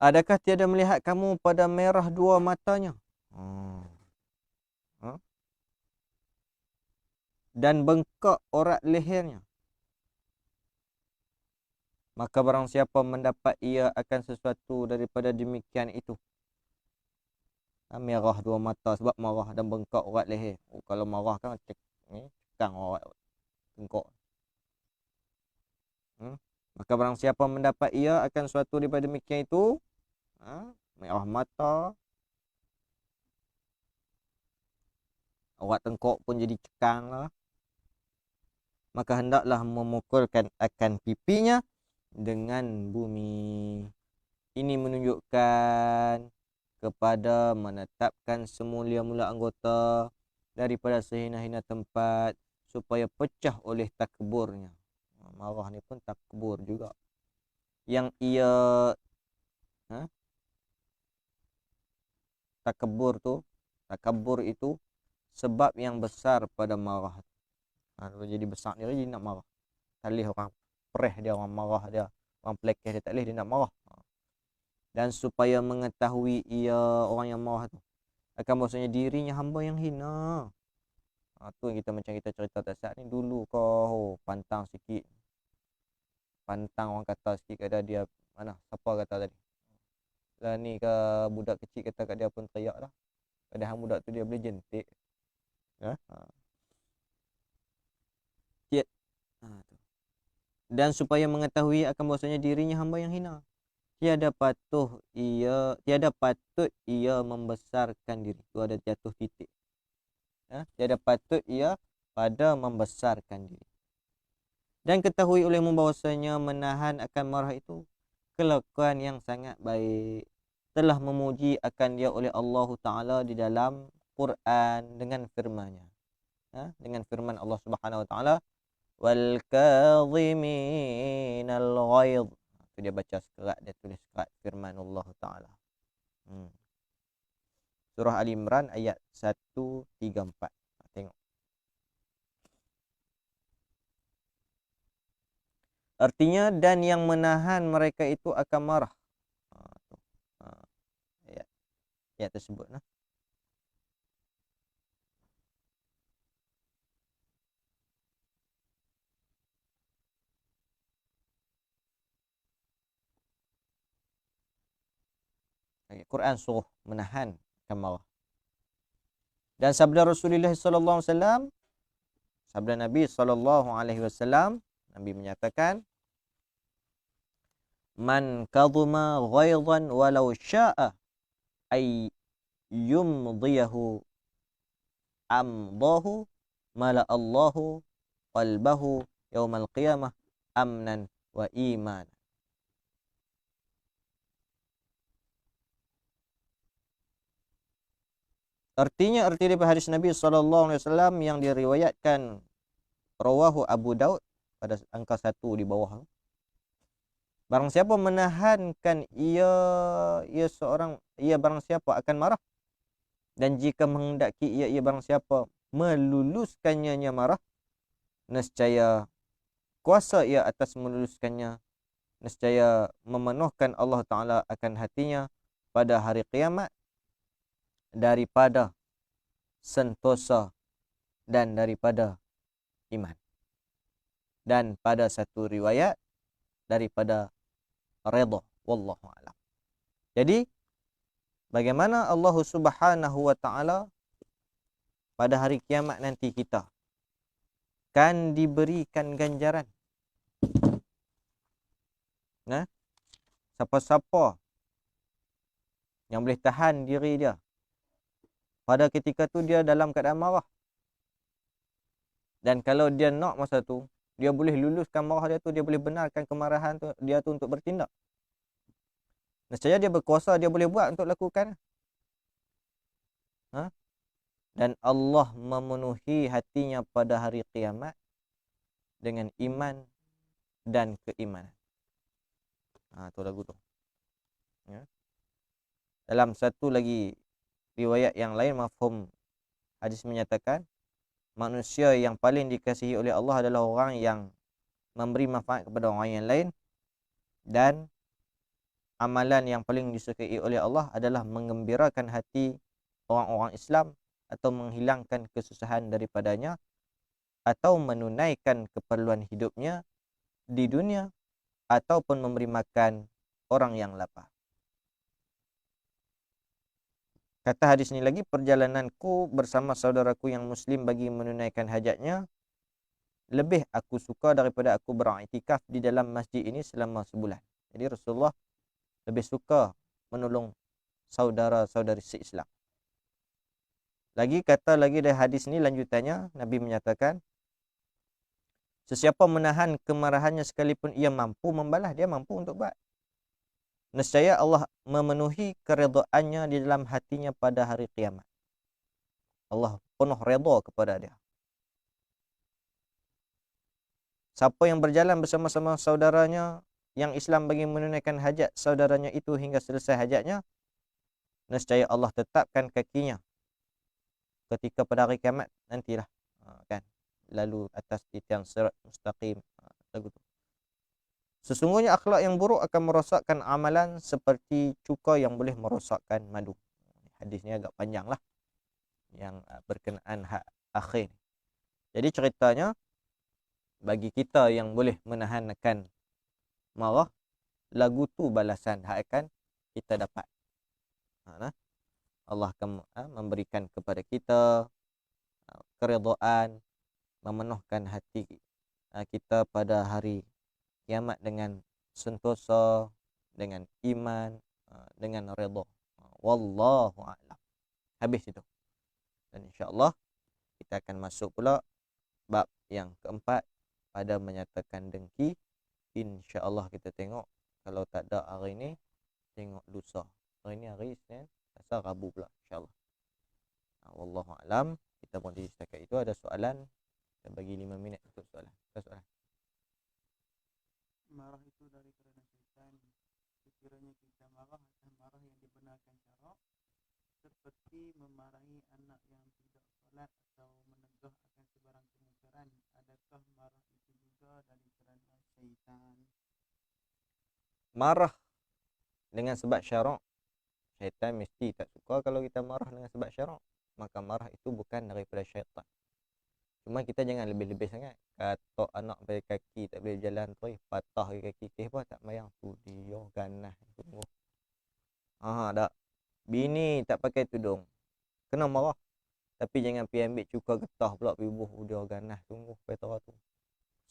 Adakah tiada melihat kamu pada merah dua matanya? Dan bengkak orat lehernya. Maka barang siapa mendapat ia akan sesuatu daripada demikian itu. Merah dua mata sebab marah dan bengkak orat leher. Kalau marah kan cekang orat bengkak. Maka barang siapa mendapat ia akan sesuatu daripada demikian itu. Merah mata, orat tengkok pun jadi cekang lah. Maka hendaklah memukulkan akan pipinya dengan bumi. Ini menunjukkan kepada menetapkan semula-mula anggota daripada sehina-hina tempat supaya pecah oleh takburnya. Marah ni pun takbur juga. Yang ia takabur itu sebab yang besar pada marah. Jadi besar dia nak marah. Talih orang pereh dia, orang marah dia, orang pelekeh dia tak boleh, dia nak marah. Dan supaya mengetahui ia orang yang marah tu akan bahasanya dirinya hamba yang hina. Tu yang kita macam kita cerita tak saat ni dulu kau pantang sikit. Pantang orang kata sikit kata dia mana siapa kata tadi. Lah ni ke budak kecil kata kat dia pun teriak dah. Padahal budak tu dia boleh jentik. Dan supaya mengetahui akan bahasanya dirinya hamba yang hina. Tiada patut ia membesarkan diri. Tu ada jatuh titik. Tiada patut ia pada membesarkan diri. Dan ketahui olehmu bahasanya menahan akan marah itu kelakuan yang sangat baik. telah memuji akan dia oleh Allah Ta'ala di dalam Quran dengan firman-Nya. Dengan firman Allah Subhanahu Wa Ta'ala, wal kadhiminal ghaidh. Itu dia baca sekerat, dia tulis sekerat firman Allah Ta'ala. Surah Ali Imran ayat 134. Tengok. Artinya, dan yang menahan mereka itu akan marah. Ayat tersebut. Quran suruh menahan akan marah. Dan sabda Rasulullah sallallahu alaihi wasallam, sabda Nabi sallallahu alaihi wasallam, Nabi menyatakan, man kadhuma ghaidhan walau sya'a ay yumdiyahu amdahu mala Allahu qalbahu yaumal qiyamah amnan wa iman. Artinya, arti daripada hadis Nabi SAW yang diriwayatkan rawahu Abu Daud pada angka 1 di bawah. Barang siapa menahankan ia barang siapa akan marah, dan jika menghendaki ia barang siapa meluluskannya marah, nescaya kuasa ia atas meluluskannya, nescaya memenuhkan Allah Ta'ala akan hatinya pada hari kiamat daripada sentosa dan daripada iman. Dan pada satu riwayat daripada redha. Wallahu a'lam. Jadi, bagaimana Allah Subhanahu Wa Ta'ala pada hari kiamat nanti kita kan diberikan ganjaran. Siapa-siapa yang boleh tahan diri dia pada ketika tu, dia dalam keadaan marah. Dan kalau dia nak masa tu, dia boleh luluskan marah dia tu, dia boleh benarkan kemarahan tu, dia tu untuk bertindak. Nescaya dia berkuasa, dia boleh buat untuk lakukan. Dan Allah memenuhi hatinya pada hari kiamat dengan iman dan keimanan. Tu lagu tu. Dalam satu lagi riwayat yang lain, mafhum hadis menyatakan, manusia yang paling dikasihi oleh Allah adalah orang yang memberi manfaat kepada orang yang lain, dan amalan yang paling disukai oleh Allah adalah menggembirakan hati orang-orang Islam atau menghilangkan kesusahan daripadanya atau menunaikan keperluan hidupnya di dunia ataupun memberi makan orang yang lapar. Kata hadis ini lagi, perjalananku bersama saudaraku yang muslim bagi menunaikan hajatnya lebih aku suka daripada aku beriktikaf di dalam masjid ini selama sebulan. Jadi Rasulullah lebih suka menolong saudara-saudari se-Islam. Lagi kata lagi dari hadis ini lanjutannya, Nabi menyatakan, sesiapa menahan kemarahannya sekalipun ia mampu membalas, dia mampu untuk buat, nescaya Allah memenuhi keredaannya di dalam hatinya pada hari kiamat. Allah penuh redha kepada dia. Siapa yang berjalan bersama-sama saudaranya yang Islam bagi menunaikan hajat saudaranya itu hingga selesai hajatnya, nescaya Allah tetapkan kakinya ketika pada hari kiamat nantilah, kan, lalu atas titian sirat mustaqim. Lagu tu. Sesungguhnya akhlak yang buruk akan merosakkan amalan seperti cuka yang boleh merosakkan madu. Hadisnya agak panjang lah, yang berkenaan hak akhir. Jadi ceritanya, bagi kita yang boleh menahankan marah, lagu tu balasan hak akan kita dapat. Allah akan memberikan kepada kita keredaan, memenuhkan hati kita pada hari kiamat dengan sentosa, dengan iman, dengan redha. Wallahu a'lam. Habis itu. Dan insya-Allah kita akan masuk pula bab yang keempat pada menyatakan dengki. Insya-Allah kita tengok, kalau tak ada hari ini, tengok lusa. Hari ni hari Isnin, rasa Rabu pula insya-Allah. Wallahu alam. Kita berhenti setakat itu. Ada soalan? Kita bagi 5 minit untuk soalan. Ada soalan? Marah itu dari kerana syaitan. Sekiranya kita marah akan marah yang dibenarkan cara, seperti memarahi anak yang tidak solat atau menegur akan sebarang kemungkaran. Adakah marah itu juga dari kerana syaitan? Marah dengan sebab syarak, syaitan mesti tak suka kalau kita marah dengan sebab syarak. Maka marah itu bukan daripada syaitan. Cuma kita jangan lebih-lebih sangat. Katok anak pakai kaki tak boleh jalan terus, patah kaki apa tak mayang tu dia ganas sungguh. Tak. Bini tak pakai tudung, kena marah. Tapi jangan pergi ambil cuka getah pula pergi buh dia ganas sungguh petara tu.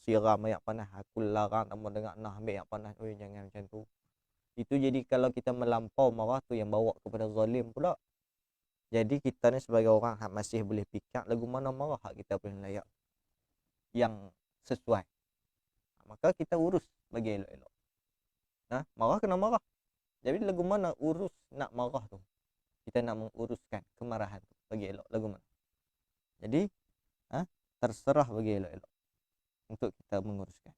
Siram air panas, aku larang tak mau dengar nak ambil air panas. Oi jangan macam tu. Itu jadi kalau kita melampau marah tu yang bawa kepada zalim pula. Jadi kita ni sebagai orang hak masih boleh fikir lagu mana marah hak kita boleh layak yang sesuai. Maka kita urus bagi elok-elok. Marah kena marah. Jadi lagu mana urus nak marah tu. Kita nak menguruskan kemarahan tu bagi elok lagu mana. Jadi terserah bagi elok-elok untuk kita menguruskan.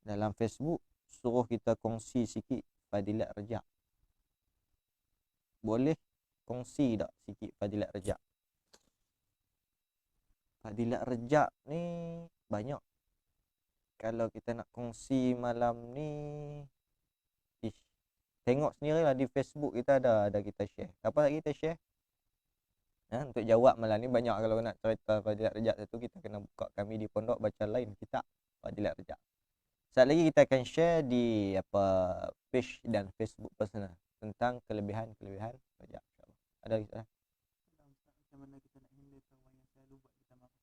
Dalam Facebook suruh kita kongsi sikit fadilat rejak. Boleh kongsi tak sikit fadilat rejak? Fadilat rejak ni banyak. Kalau kita nak kongsi malam ni, tengok sendirilah di Facebook kita ada kita share. Apa lagi kita share? Untuk jawab malam ni banyak. Kalau nak cerita fadilat rejak satu, kita kena buka kami di pondok baca lain kitab fadilat rejak. Saat lagi kita akan share di page dan Facebook personal tentang kelebihan-kelebihan rejak. Ada lagi soalan? Macam mana kita nak handle kawan yang selalu buat kita marah?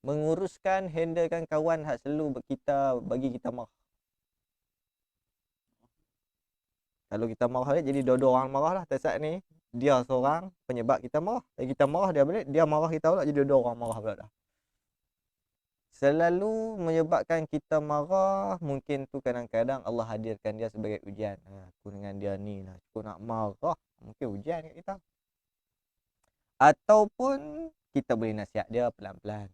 Menguruskan, handlekan kawan hak selalu bagi kita marah. Kalau kita marah jadi dua-dua orang marah lah. Saat ni dia seorang penyebab kita marah. Kita marah dia balik, dia marah kita pula, jadi dua orang marah pula dah. Selalu menyebabkan kita marah, mungkin tu kadang-kadang Allah hadirkan dia sebagai ujian. Aku dengan dia ni lah, aku nak marah, mungkin ujian kat kita. Ataupun kita boleh nasihat dia pelan-pelan.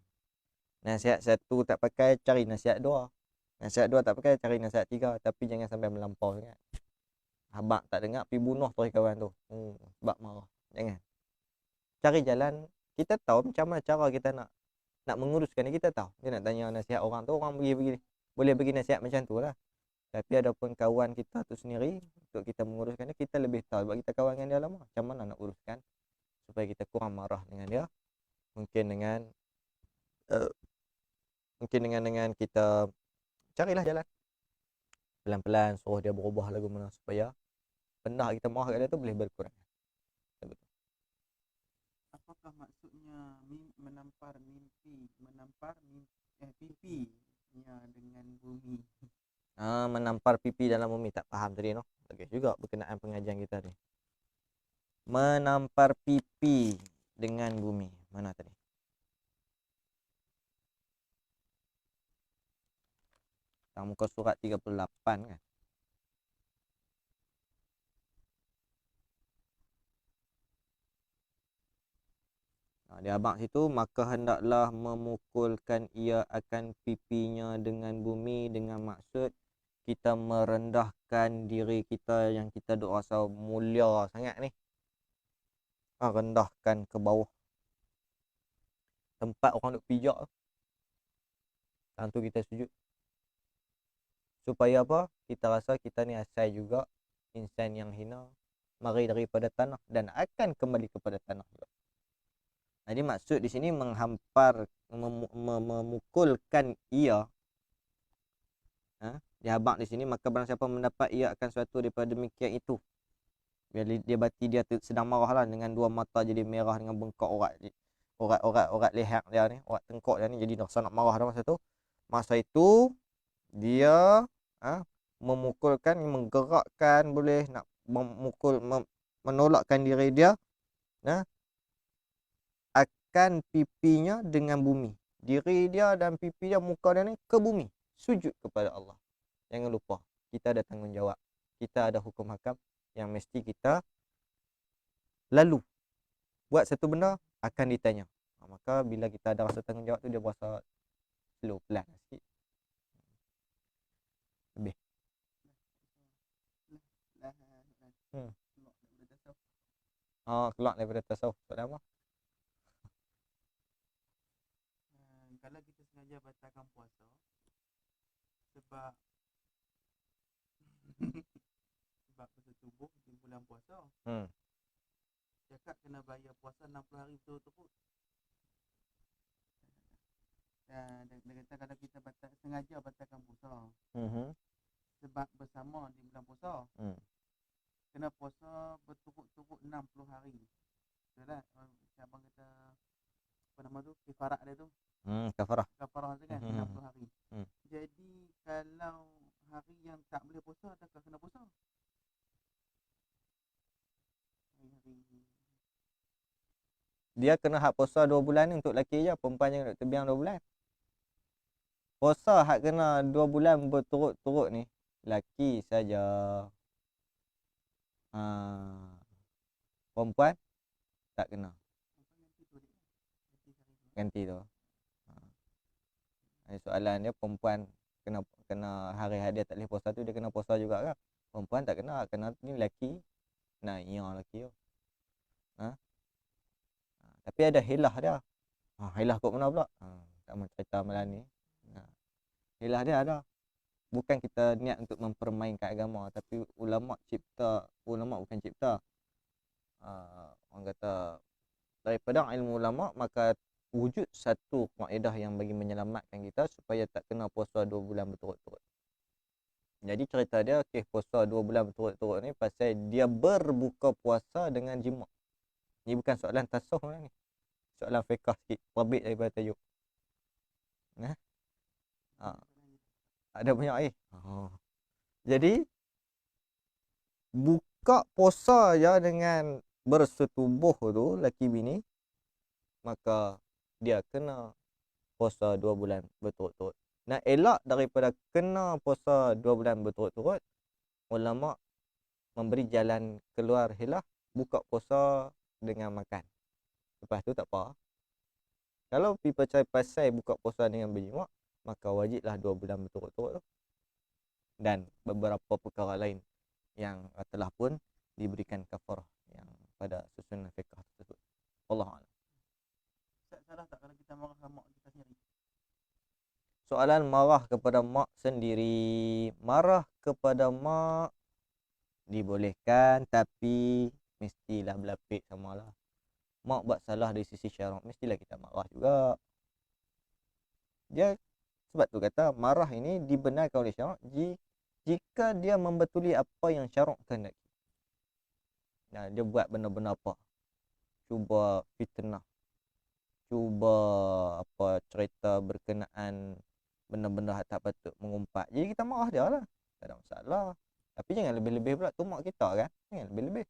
Nasihat satu tak pakai, cari nasihat dua. Nasihat dua tak pakai, cari nasihat tiga. Tapi jangan sampai melampau sangat. Abang tak dengar, pergi bunuh terus kawan tu. Sebab marah. Jangan. Cari jalan. Kita tahu macam mana cara kita nak menguruskan ni, kita tahu. Dia nak tanya nasihat orang tu, orang boleh bagi nasihat macam tu lah. Tapi adapun kawan kita tu sendiri, untuk kita menguruskan dia, kita lebih tahu. Sebab kita kawan dengan dia lama. Macam mana nak uruskan supaya kita kurang marah dengan dia. Mungkin dengan kita carilah jalan. Pelan-pelan suruh dia berubah lagu mana supaya benda kita marah kat dia tu boleh berkurang. Apakah maksudnya menampar pipinya dengan bumi? Menampar pipi dalam bumi, tak faham tadi no. Bagus juga berkenaan pengajian kita ni. Menampar pipi dengan bumi. Mana tadi? Muka surat 38 kan. Di abang situ, maka hendaklah memukulkan ia akan pipinya dengan bumi, dengan maksud kita merendahkan diri kita yang kita duk rasa mulia sangat ni. Rendahkan ke bawah. Tempat orang duk pijak. Tentu kita sujud. Supaya apa? Kita rasa kita ni asal juga insan yang hina, mari daripada tanah dan akan kembali kepada tanah juga. Jadi maksud di sini menghampar, memukulkan ia. Dihabak di sini, maka barang siapa mendapat ia akan suatu daripada demikian itu. Bila dia bati dia sedang marah lah, dengan dua mata jadi merah dengan bengkak orat leher dia ni, orat tengkok dia ni jadi rasa nak marah dah masa tu. Masa itu dia memukulkan, menggerakkan, boleh nak memukul, menolakkan diri dia akan pipinya dengan bumi. Diri dia dan pipi dia, muka dia ni ke bumi. Sujud kepada Allah. Jangan lupa, kita ada tanggungjawab. kita ada hukum hakam yang mesti kita lalu buat satu benda akan ditanya. Maka bila kita ada rasa tanggungjawab tu dia berasa slow, pelan sikit. Lebih. Hmm. Keluar daripada tasawuf. Soalan apa? Kalau kita sengaja batalkan puasa sebab sebab bersetubuh di bulan puasa, cakap kena bayar puasa 60 hari betul-betul. Dia kata kalau kita sengaja batalkan puasa sebab bersama di bulan puasa, kena puasa berturut-turut 60 hari. Betul tak? Abang kata apa nama tu? Kifarat dia tu. Kafarah. Kafarah tu kan 60 hari. Hmm. Jadi kalau hari yang tak boleh puasa, adakah kena puasa? Hari Dia kena hak puasa 2 bulan ni untuk lelaki je, perempuan jangan duk terbiang 2 bulan. Puasa hak kena 2 bulan berturut-turut ni lelaki saja. Perempuan tak kena. Ganti tu. Soalan dia perempuan kena hari dia tak boleh puasa tu dia kena puasa juga kan? Perempuan tak kena ni lelaki. Nah, iya lelaki tu. Tapi ada hilah dia. Hilah kat mana pula? Tak mau cerita malam ni. Hilah dia ada. Bukan kita niat untuk mempermainkan agama, tapi ulama bukan cipta. Orang kata daripada ilmu ulama maka wujud satu kaedah yang bagi menyelamatkan kita supaya tak kena puasa 2 bulan berturut-turut. Jadi cerita dia puasa 2 bulan berturut-turut ni pasal dia berbuka puasa dengan jima'. Ni bukan soalan tasawuf ni. Soalan fiqh sikit, terbit daripada tajuk. Ada banyak Jadi buka puasa je dengan bersetubuh tu laki bini, maka dia kena puasa 2 bulan berturut-turut. Nak elak daripada kena puasa 2 bulan berturut-turut, ulama memberi jalan keluar hilah, buka puasa dengan makan. Lepas tu tak apa. Kalau pergi percaya pasal buka puasa dengan berjima', maka wajiblah 2 bulan berturut-turut tu. Dan beberapa perkara lain yang telah pun diberikan kafarah yang pada susunan fiqh tersebut. Wallahu a'lam. salah tak kalau kita marah sama mak kita sendiri? Soalan marah kepada mak sendiri. Marah kepada mak dibolehkan, tapi mestilah berlapik samalah. Mak buat salah dari sisi syarak, mestilah kita marah juga. Dia sebab tu kata marah ini dibenarkan oleh syarak jika dia membetuli apa yang syarak kehendaki. Nah, dia buat benda-benda apa? Cuba fitnah. Cuba apa cerita berkenaan benda-benda tak patut mengumpat. Jadi kita marah dia lah. Tak ada masalah. Tapi jangan lebih-lebih pula, tu mak kita kan. Jangan lebih-lebih.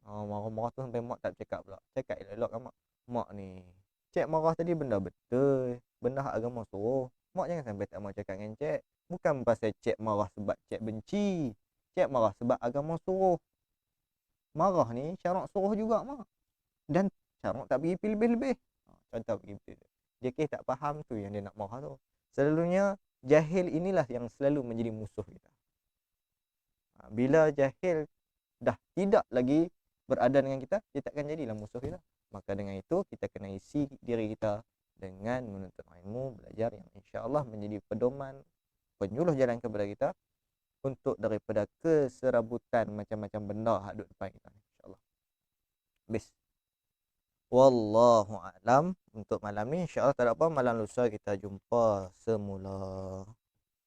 Marah-marah tu sampai mak tak cakap pula. Cakap elok-elok kan mak. Mak ni, cik marah tadi benda betul. Benda hak agama suruh. Mak jangan sampai tak mau cakap dengan cik. Bukan pasal cik marah sebab cik benci. Cik marah sebab agama suruh. Marah ni syarak suruh juga mak. Dan syarak tak pergi lebih-lebih. Contoh begitu. Dia tak faham tu yang dia nak marah tu. Selalunya jahil inilah yang selalu menjadi musuh kita. Bila jahil dah tidak lagi berada dengan kita, dia takkan jadilah musuh kita. Maka dengan itu kita kena isi diri kita dengan menuntut ilmu, belajar yang insya-Allah menjadi pedoman, penyuluh jalan kepada kita untuk daripada keserabutan macam-macam benda hak duduk depan kita insya-Allah. Habis. Wallahu a'lam. Untuk malam ni insya-Allah tak ada apa, malam lusa kita jumpa semula.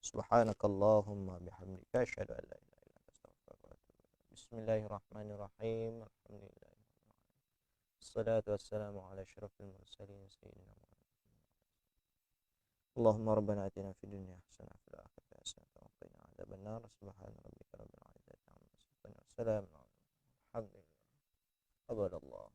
Subhanakallahumma bihamdika asyhadu an la ilaha illa anta astaghfiruka wa atubu ilaik. Bismillahirrahmanirrahim. Alhamdulillah. Wassalatu wassalamu ala asyrafil mursalin sayyidina Muhammad. Allahumma rabbana atina fid dunya hasanah wa fil akhirati hasanah wa qina adzabannar. Subhana rabbika rabbil izzati amma yasifun. Wassalamu alaikum. Alhamdulillah. Alhamdulillah.